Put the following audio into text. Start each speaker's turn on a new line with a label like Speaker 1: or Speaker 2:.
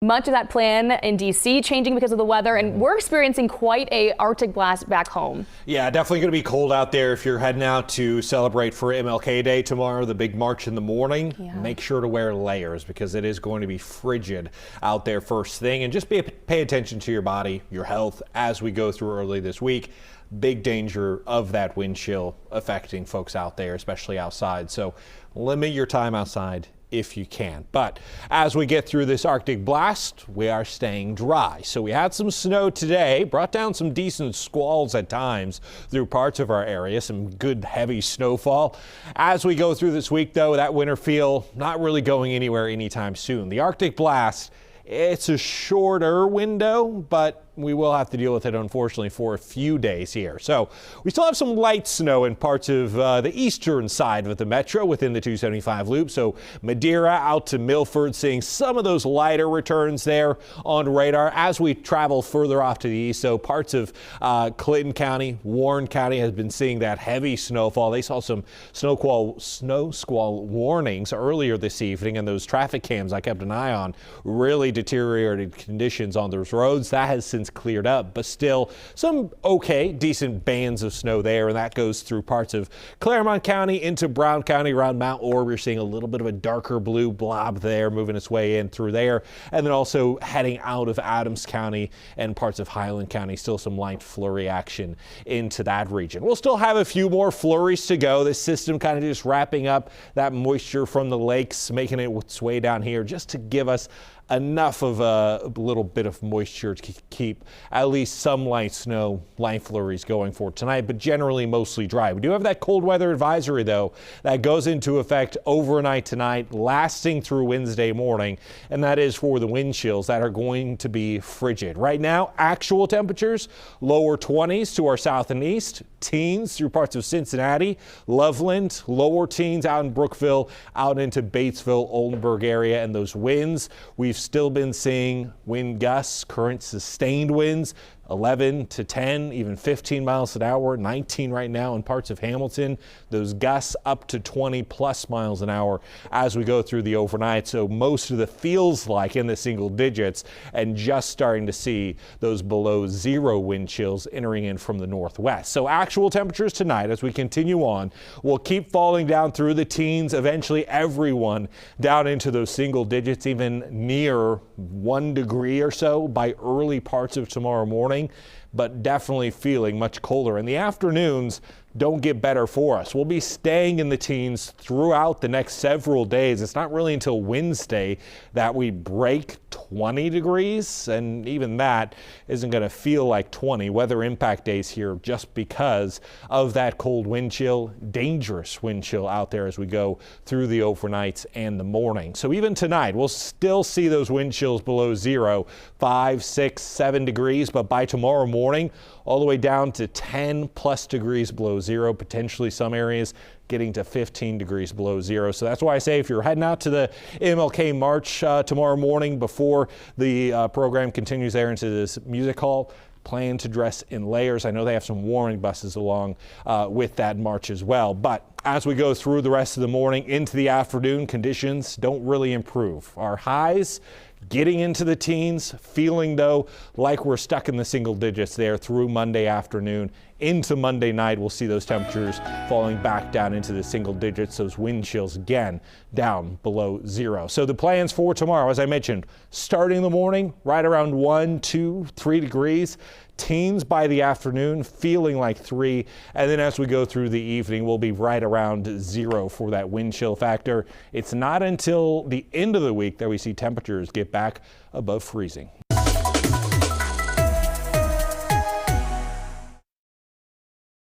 Speaker 1: Much of that plan in D.C. changing because of the weather, and we're experiencing quite a Arctic blast back home.
Speaker 2: Yeah, definitely going to be cold out there if you're heading out to celebrate for MLK Day tomorrow, the big march in the morning.
Speaker 1: Yeah.
Speaker 2: Make sure to wear layers because it is going to be frigid out there first thing, and just pay attention to your body, your health as we go through early this week. Big danger of that wind chill affecting folks out there, especially outside. So limit your time outside if you can. But as we get through this Arctic blast, we are staying dry. So we had some snow today, brought down some decent squalls at times through parts of our area, some good heavy snowfall. As we go through this week, though, that winter feel not really going anywhere anytime soon. The Arctic blast, it's a shorter window, but we will have to deal with it, unfortunately, for a few days here. So we still have some light snow in parts of the eastern side of the metro within the 275 loop. So Madeira out to Milford, seeing some of those lighter returns there on radar as we travel further off to the east. So parts of Clinton County, Warren County has been seeing that heavy snowfall. They saw some snow squall warnings earlier this evening, and those traffic cams I kept an eye on really deteriorated conditions on those roads. That has since cleared up, but still some decent bands of snow there, and that goes through parts of Claremont County into Brown County around Mount Orb. You're seeing a little bit of a darker blue blob there moving its way in through there, and then also heading out of Adams County and parts of Highland County. Still some light flurry action into that region. We'll still have a few more flurries to go. This system kind of just wrapping up that moisture from the lakes, making its way down here just to give us enough of a little bit of moisture to keep at least some light snow, light flurries going for tonight, but generally mostly dry. We do have that cold weather advisory, though, that goes into effect overnight tonight, lasting through Wednesday morning, and that is for the wind chills that are going to be frigid. Right now, actual temperatures, lower 20s to our south and east, teens through parts of Cincinnati, Loveland, lower teens out in Brookville, out into Batesville, Oldenburg area, and those winds, we've still been seeing wind gusts, current sustained winds, 11 to 10, even 15 miles an hour, 19 right now in parts of Hamilton. Those gusts up to 20 plus miles an hour as we go through the overnight. So most of the feels like in the single digits, and just starting to see those below zero wind chills entering in from the northwest. So actual temperatures tonight as we continue on will keep falling down through the teens, eventually everyone down into those single digits, even near 1 degree or so by early parts of tomorrow morning. But definitely feeling much colder. And the afternoons don't get better for us. We'll be staying in the teens throughout the next several days. It's not really until Wednesday that we break 20 degrees, and even that isn't going to feel like 20 weather impact days here just because of that cold wind chill, dangerous wind chill out there as we go through the overnights and the morning. So even tonight, we'll still see those wind chills below zero, 5, 6, 7 degrees, but by tomorrow morning, all the way down to 10 plus degrees below zero, potentially some areas getting to 15 degrees below zero. So that's why I say if you're heading out to the MLK March tomorrow morning before the program continues there into this music hall, plan to dress in layers. I know they have some warming buses along with that march as well. But as we go through the rest of the morning into the afternoon, conditions don't really improve. Our highs getting into the teens, feeling though like we're stuck in the single digits there through Monday afternoon. Into Monday night, we'll see those temperatures falling back down into the single digits, those wind chills again down below zero. So the plans for tomorrow, as I mentioned, starting in the morning right around 1, 2, 3 degrees. Teens by the afternoon, feeling like 3, and then as we go through the evening, we'll be right around 0 for that wind chill factor. It's not until the end of the week that we see temperatures get back above freezing.